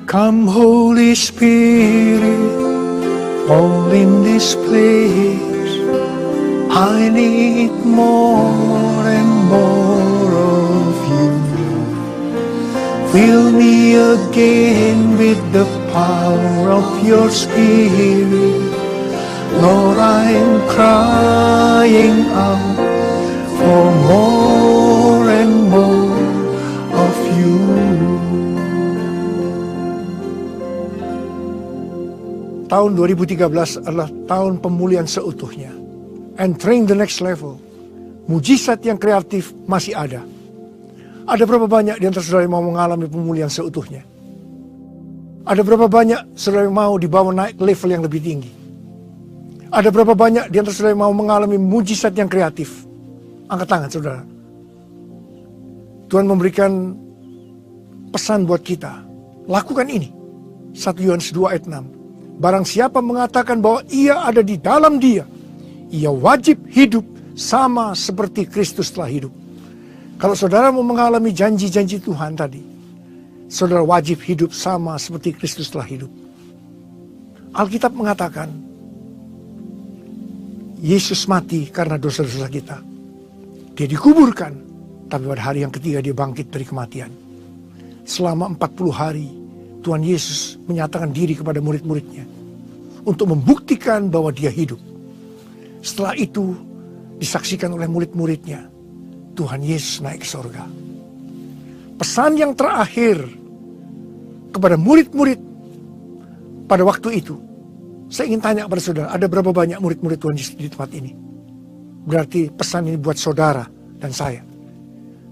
Come Holy Spirit, fall in this place. I need more and more of you. Fill me again with the power of your Spirit. Lord, I'm crying out for more and more of you. Tahun 2013 adalah tahun pemulihan seutuhnya. Entering the next level. Mujizat yang kreatif masih ada. Ada berapa banyak di antara saudara yang mau mengalami pemulihan seutuhnya? Ada berapa banyak saudara yang mau dibawa naik ke level yang lebih tinggi? Ada berapa banyak di antara saudara yang mau mengalami mujizat yang kreatif? Angkat tangan saudara. Tuhan memberikan pesan buat kita. Lakukan ini. 1 Yohanes 2 ayat 6. Barang siapa mengatakan bahwa ia ada di dalam dia, ia wajib hidup sama seperti Kristus telah hidup. Kalau saudara mau mengalami janji-janji Tuhan tadi, saudara wajib hidup sama seperti Kristus telah hidup. Alkitab mengatakan, Yesus mati karena dosa-dosa kita. Dia dikuburkan, tapi pada hari yang ketiga dia bangkit dari kematian. Selama 40 hari, Tuhan Yesus menyatakan diri kepada murid-muridnya untuk membuktikan bahwa dia hidup. Setelah itu disaksikan oleh murid-muridnya, Tuhan Yesus naik ke sorga. Pesan yang terakhir kepada murid-murid pada waktu itu, saya ingin tanya kepada saudara, ada berapa banyak murid-murid Tuhan Yesus di tempat ini? Berarti pesan ini buat saudara dan saya.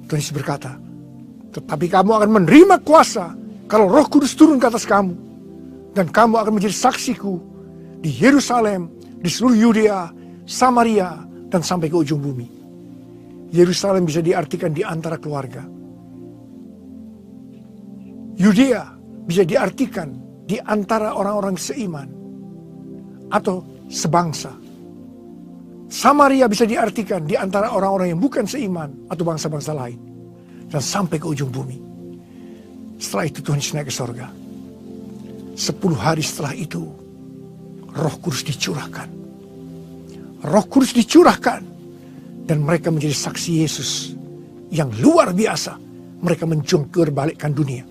Tuhan Yesus berkata, tetapi kamu akan menerima kuasa kalau Roh Kudus turun ke atas kamu, dan kamu akan menjadi saksiku di Yerusalem, di seluruh Yudea, Samaria, dan sampai ke ujung bumi. Yerusalem bisa diartikan di antara keluarga. Yudea bisa diartikan di antara orang-orang seiman atau sebangsa. Samaria bisa diartikan di antara orang-orang yang bukan seiman atau bangsa-bangsa lain. Dan sampai ke ujung bumi. Setelah itu Tuhan Yesus naik ke sorga. 10 hari setelah itu, Roh Kudus dicurahkan. Roh Kudus dicurahkan. Dan mereka menjadi saksi Yesus yang luar biasa. Mereka menjungkirbalikkan dunia.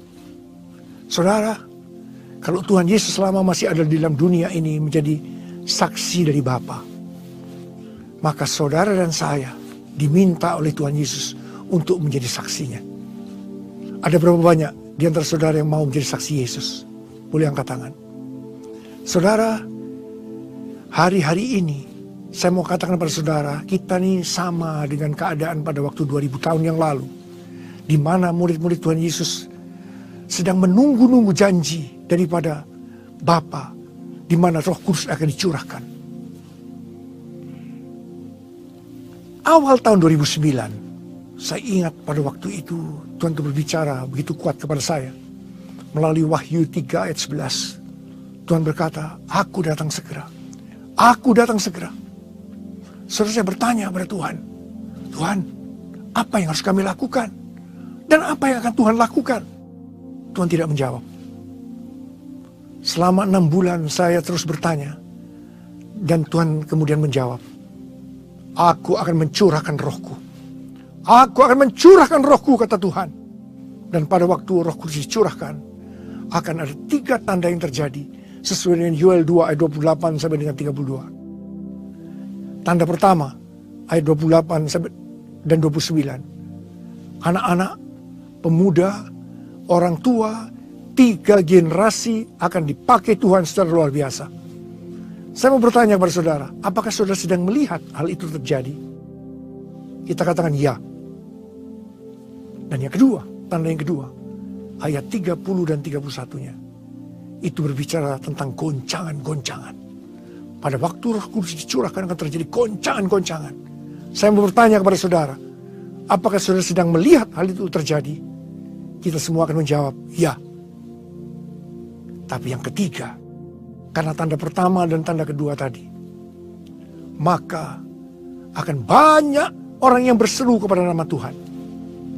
Saudara, kalau Tuhan Yesus selama masih ada di dalam dunia ini menjadi saksi dari Bapa, maka saudara dan saya diminta oleh Tuhan Yesus untuk menjadi saksinya. Ada berapa banyak di antara saudara yang mau menjadi saksi Yesus? Boleh angkat tangan. Saudara, hari-hari ini saya mau katakan pada saudara, kita nih sama dengan keadaan pada waktu 2000 tahun yang lalu, di mana murid-murid Tuhan Yesus sedang menunggu-nunggu janji daripada Bapa, di mana Roh Kudus akan dicurahkan. Awal tahun 2009, saya ingat pada waktu itu Tuhan berbicara begitu kuat kepada saya. Melalui Wahyu 3 ayat 11. Tuhan berkata, aku datang segera. Aku datang segera. Saudara, saya bertanya kepada Tuhan. Tuhan, apa yang harus kami lakukan? Dan apa yang akan Tuhan lakukan? Tuhan tidak menjawab. Selama 6 bulan saya terus bertanya. Dan Tuhan kemudian menjawab. Aku akan mencurahkan rohku. Aku akan mencurahkan rohku, kata Tuhan. Dan pada waktu Roh Kudus dicurahkan, akan ada 3 tanda yang terjadi. Sesuai dengan Yoel 2 ayat 28 sampai dengan 32. Tanda pertama, ayat 28 sampai dan 29. Anak-anak, pemuda, orang tua, 3 generasi akan dipakai Tuhan secara luar biasa. Saya mau bertanya kepada saudara, apakah saudara sedang melihat hal itu terjadi? Kita katakan ya. Dan yang kedua, tanda yang kedua, ayat 30 dan 31-nya. Itu berbicara tentang goncangan-goncangan. Pada waktu Roh Kudus dicurahkan akan terjadi goncangan-goncangan. Saya mau bertanya kepada saudara, apakah saudara sedang melihat hal itu terjadi? Kita semua akan menjawab, ya. Tapi yang ketiga, karena tanda pertama dan tanda kedua tadi, maka akan banyak orang yang berseru kepada nama Tuhan.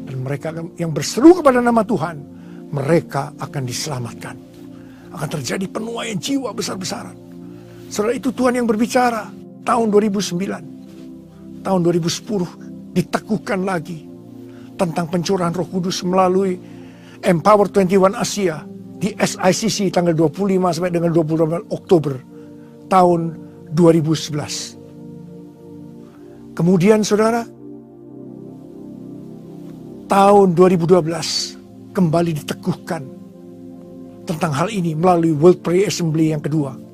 Dan mereka yang berseru kepada nama Tuhan, mereka akan diselamatkan. Akan terjadi penuaian jiwa besar-besaran. Saudara, itu Tuhan yang berbicara. Tahun 2009, tahun 2010 diteguhkan lagi tentang pencurahan Roh Kudus melalui Empower 21 Asia di SICC tanggal 25 sampai dengan 28 Oktober tahun 2011. Kemudian saudara, tahun 2012 kembali diteguhkan tentang hal ini melalui World Prayer Assembly yang kedua.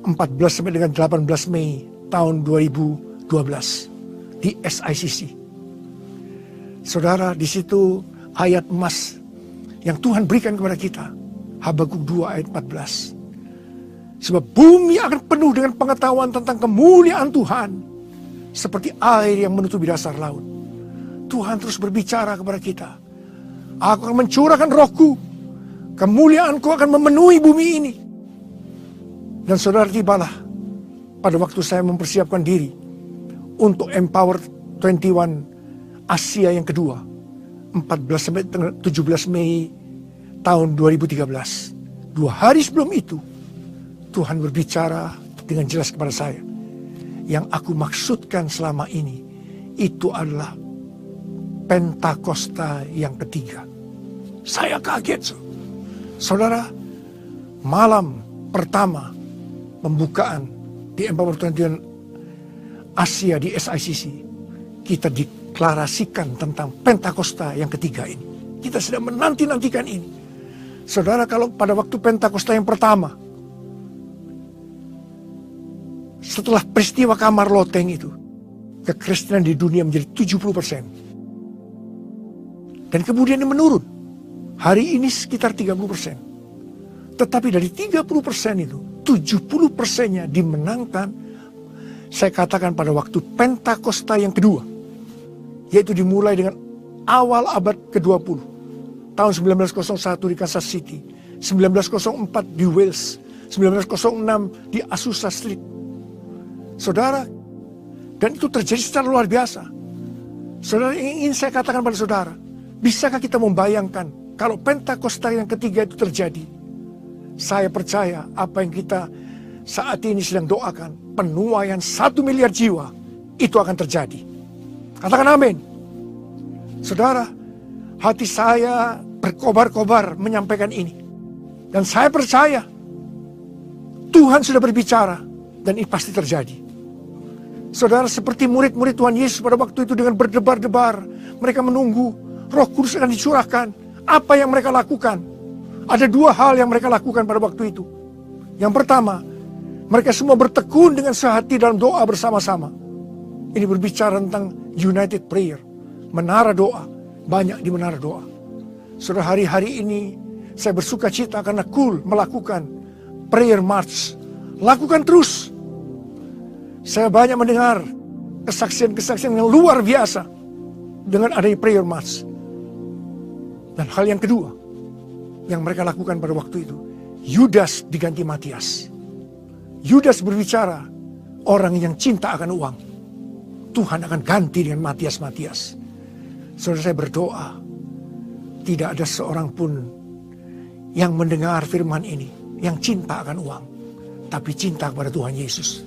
14 sampai dengan 18 Mei tahun 2012 di SICC. Saudara, di situ ayat emas yang Tuhan berikan kepada kita. Habakuk 2 ayat 14. Sebab bumi akan penuh dengan pengetahuan tentang kemuliaan Tuhan. Seperti air yang menutupi dasar laut. Tuhan terus berbicara kepada kita. Aku akan mencurahkan rohku. Kemuliaanku akan memenuhi bumi ini. Dan saudara, tibalah pada waktu saya mempersiapkan diri untuk Empower 21 Asia yang kedua. 14 sampai 17 Mei tahun 2013. 2 hari sebelum itu, Tuhan berbicara dengan jelas kepada saya. Yang aku maksudkan selama ini, itu adalah Pentakosta yang ketiga. Saya kaget, saudara. Malam pertama pembukaan di Empower 21 Asia di SICC, kita deklarasikan tentang Pentakosta yang ketiga ini. Kita sedang menanti-nantikan ini. Saudara, kalau pada waktu Pentakosta yang pertama, setelah peristiwa kamar loteng itu, kekristenan di dunia menjadi 70%. Dan kemudian ini menurun. Hari ini sekitar 30%. Tetapi dari 30% itu, 70%-nya dimenangkan, saya katakan pada waktu Pentakosta yang kedua. Yaitu dimulai dengan awal abad ke-20. Tahun 1901 di Kansas City. 1904 di Wales. 1906 di Azusa Street. Saudara, dan itu terjadi secara luar biasa. Saudara, ingin saya katakan pada saudara, bisakah kita membayangkan kalau Pentakosta yang ketiga itu terjadi? Saya percaya apa yang kita saat ini sedang doakan, penuaian 1 miliar jiwa, itu akan terjadi. Katakan amin. Saudara, hati saya berkobar-kobar menyampaikan ini. Dan saya percaya Tuhan sudah berbicara dan ini pasti terjadi. Saudara, seperti murid-murid Tuhan Yesus pada waktu itu dengan berdebar-debar, mereka menunggu Roh Kudus akan dicurahkan. Apa yang mereka lakukan? Ada 2 hal yang mereka lakukan pada waktu itu. Yang pertama, mereka semua bertekun dengan sehati dalam doa bersama-sama. Ini berbicara tentang United Prayer, menara doa, banyak di menara doa. Saudara, hari-hari ini saya bersuka cita karena cool melakukan prayer march. Lakukan terus. Saya banyak mendengar kesaksian-kesaksian yang luar biasa dengan adanya prayer march. Dan hal yang kedua yang mereka lakukan pada waktu itu, Yudas diganti Matias. Yudas berbicara, orang yang cinta akan uang, Tuhan akan ganti dengan Matias-Matias. Saudara, saya berdoa, tidak ada seorang pun yang mendengar firman ini yang cinta akan uang, tapi cinta kepada Tuhan Yesus.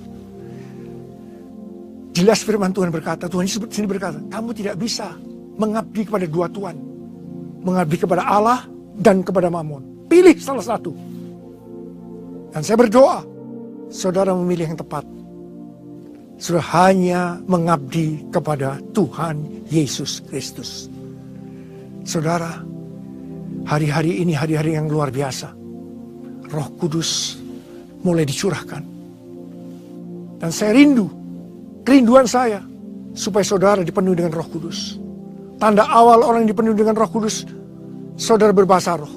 Jelas firman Tuhan berkata, Tuhan Yesus sini berkata, kamu tidak bisa mengabdi kepada 2 tuan. Mengabdi kepada Allah dan kepada Mamon. Pilih salah satu. Dan saya berdoa, saudara memilih yang tepat. Saudara hanya mengabdi kepada Tuhan Yesus Kristus. Saudara, hari-hari ini hari-hari yang luar biasa. Roh Kudus mulai dicurahkan. Dan saya kerinduan saya, supaya saudara dipenuhi dengan Roh Kudus. Tanda awal orang yang dipenuhi dengan Roh Kudus, saudara berbahasa roh.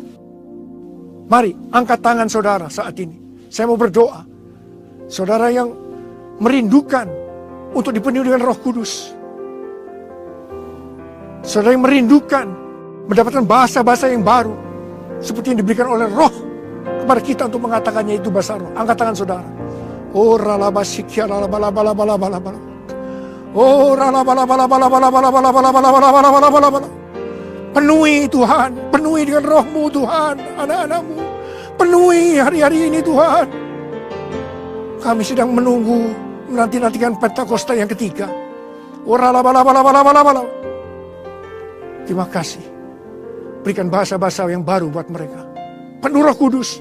Mari, angkat tangan saudara saat ini. Saya mau berdoa. Saudara yang merindukan untuk dipenuhi dengan Roh Kudus. Saudara yang merindukan mendapatkan bahasa-bahasa yang baru. Seperti yang diberikan oleh Roh kepada kita untuk mengatakannya itu bahasa roh. Angkat tangan saudara. Oh, ralabasikya ralabalabalabalabalabalabala. Oh, ralabalabalabalabalabalabalabalabalabalabalabalabala. Penuhi Tuhan, penuhi dengan Roh-Mu Tuhan, anak-anak-Mu. Penuhi hari-hari ini Tuhan. Kami sedang menunggu, menanti-nantikan Pentakosta yang ketiga. Terima kasih. Berikan bahasa-bahasa yang baru buat mereka. Penuh Roh Kudus.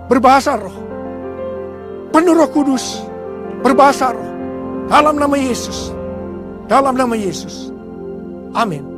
Berbahasa roh. Penuh Roh Kudus. Berbahasa roh. Dalam nama Yesus. Dalam nama Yesus. Amin.